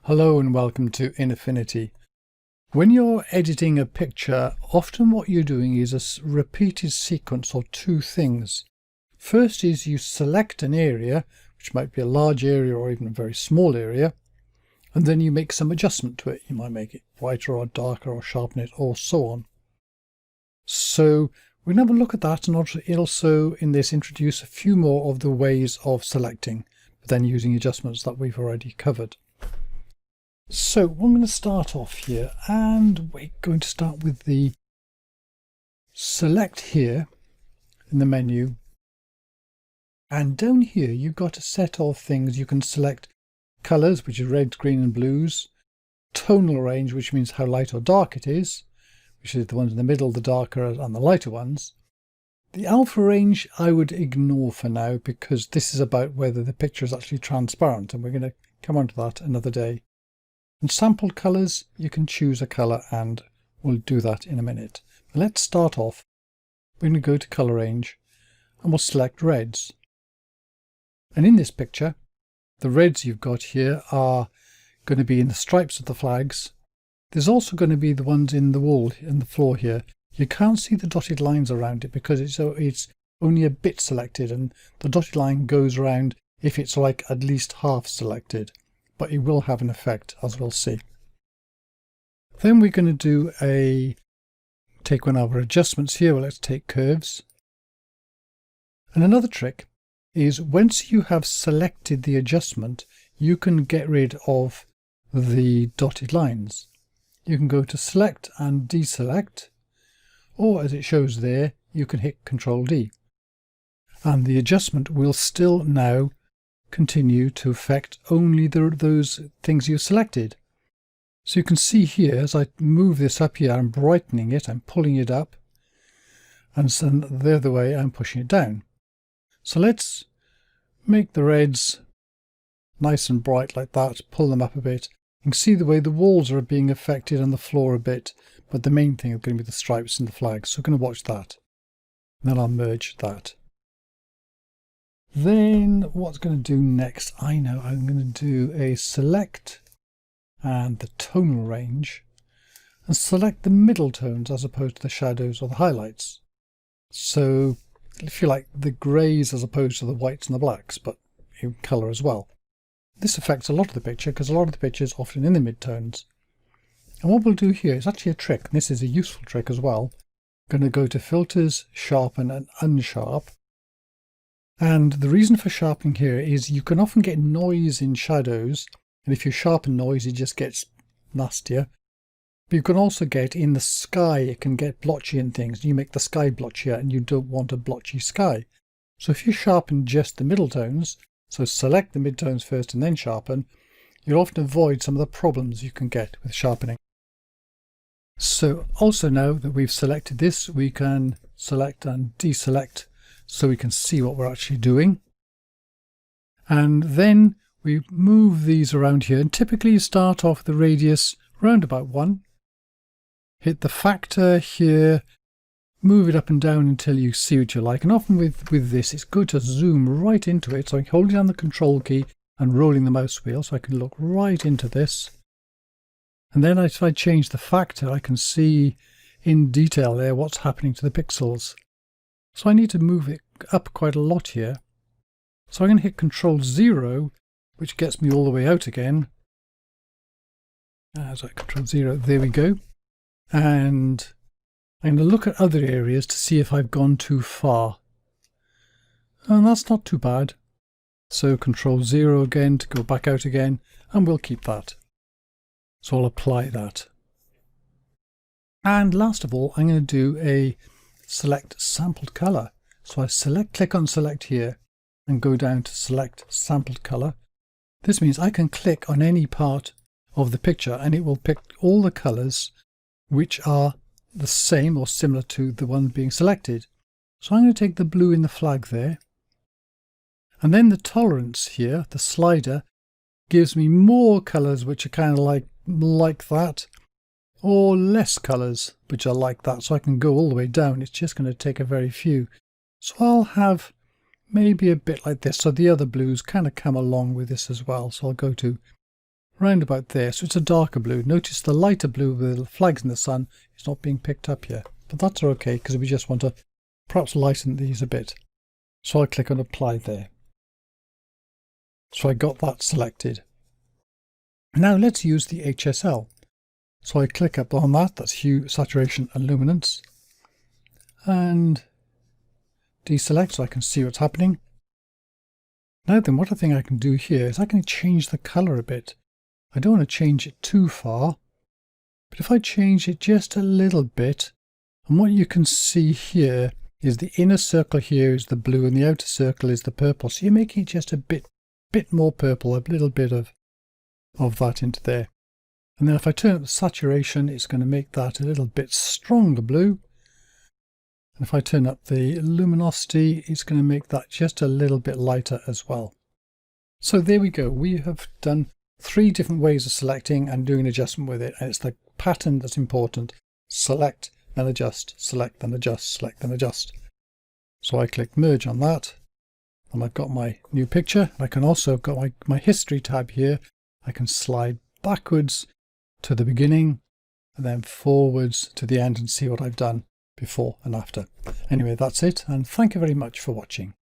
Hello and welcome to Affinity. When you're editing a picture, often what you're doing is a repeated sequence of two things. First is you select an area, which might be a large area or even a very small area, and then you make some adjustment to it. You might make it whiter or darker or sharpen it or so on. So we're going to have a look at that and also in this introduce a few more of the ways of selecting, but then using adjustments that we've already covered. So I'm going to start off here, and we're going to start with the select here in the menu, and down here you've got a set of things. You can select colors, which is red, green and blues, tonal range, which means how light or dark it is, which is the ones in the middle, the darker and the lighter ones. The alpha range I would ignore for now, because this is about whether the picture is actually transparent, and we're going to come on to that another day. And sampled colours, you can choose a colour, and we'll do that in a minute. But let's start off. We're going to go to colour range and we'll select reds. And in this picture, the reds you've got here are going to be in the stripes of the flags. There's also going to be the ones in the wall, in the floor here. You can't see the dotted lines around it because it's only a bit selected, and the dotted line goes around if it's like at least half selected. But it will have an effect, as we'll see. Then we're going to take one of our adjustments here. Well, let's take curves. And another trick is once you have selected the adjustment, you can get rid of the dotted lines. You can go to select and deselect, or as it shows there, you can hit Ctrl D. And the adjustment will still now continue to affect only those things you've selected. So you can see here, as I move this up here, I'm brightening it, I'm pulling it up, and the other way I'm pushing it down. So let's make the reds nice and bright like that, pull them up a bit. You can see the way the walls are being affected and the floor a bit, but the main thing is going to be the stripes in the flags. So I'm going to watch that. And then I'll merge that. Then what's going to do next? I know I'm going to do a select and the tonal range and select the middle tones as opposed to the shadows or the highlights. So if you like, the greys as opposed to the whites and the blacks, but in colour as well. This affects a lot of the picture because a lot of the picture is often in the midtones. And what we'll do here is actually a trick, and this is a useful trick as well. I'm going to go to filters, sharpen and unsharp. And the reason for sharpening here is you can often get noise in shadows, and if you sharpen noise it just gets nastier. But you can also get in the sky, it can get blotchy and things. You make the sky blotchier and you don't want a blotchy sky. So if you sharpen just the middle tones, so select the midtones first and then sharpen, you'll often avoid some of the problems you can get with sharpening. So also now that we've selected this, we can select and deselect so we can see what we're actually doing. And then we move these around here, and typically you start off the radius round about 1. Hit the factor here, move it up and down until you see what you like. And often with this, it's good to zoom right into it. So I'm holding down the control key and rolling the mouse wheel so I can look right into this. And then if I change the factor, I can see in detail there what's happening to the pixels. So I need to move it up quite a lot here. So I'm going to hit Ctrl 0, which gets me all the way out again. So Ctrl 0, there we go. And I'm going to look at other areas to see if I've gone too far. And that's not too bad. So Ctrl 0 again to go back out again, and we'll keep that. So I'll apply that. And last of all, I'm going to do a select sampled color. So I click on select here and go down to select sampled color. This means I can click on any part of the picture and it will pick all the colors which are the same or similar to the one being selected. So I'm going to take the blue in the flag there, and then the tolerance here, the slider, gives me more colors which are kind of like that, or less colors which are like that. So I can go all the way down. It's just going to take a very few. So I'll have maybe a bit like this. So the other blues kind of come along with this as well. So I'll go to round about there. So it's a darker blue. Notice the lighter blue with the flags in the sun is not being picked up here. But that's okay because we just want to perhaps lighten these a bit. So I click on apply there. So I got that selected. Now let's use the HSL. So I click up on that, that's hue, saturation and luminance. And deselect so I can see what's happening. Now then, what I think I can do here is I can change the colour a bit. I don't want to change it too far, but if I change it just a little bit, and what you can see here is the inner circle here is the blue and the outer circle is the purple. So you're making it just a bit more purple, a little bit of that into there. And then if I turn up the saturation, it's going to make that a little bit stronger blue. And if I turn up the luminosity, it's going to make that just a little bit lighter as well. So there we go. We have done 3 different ways of selecting and doing an adjustment with it. And it's the pattern that's important. Select, then adjust, select, then adjust, select, then adjust. So I click merge on that. And I've got my new picture. I can also got my history tab here. I can slide backwards to the beginning and then forwards to the end and see what I've done before and after. Anyway, that's it, and thank you very much for watching.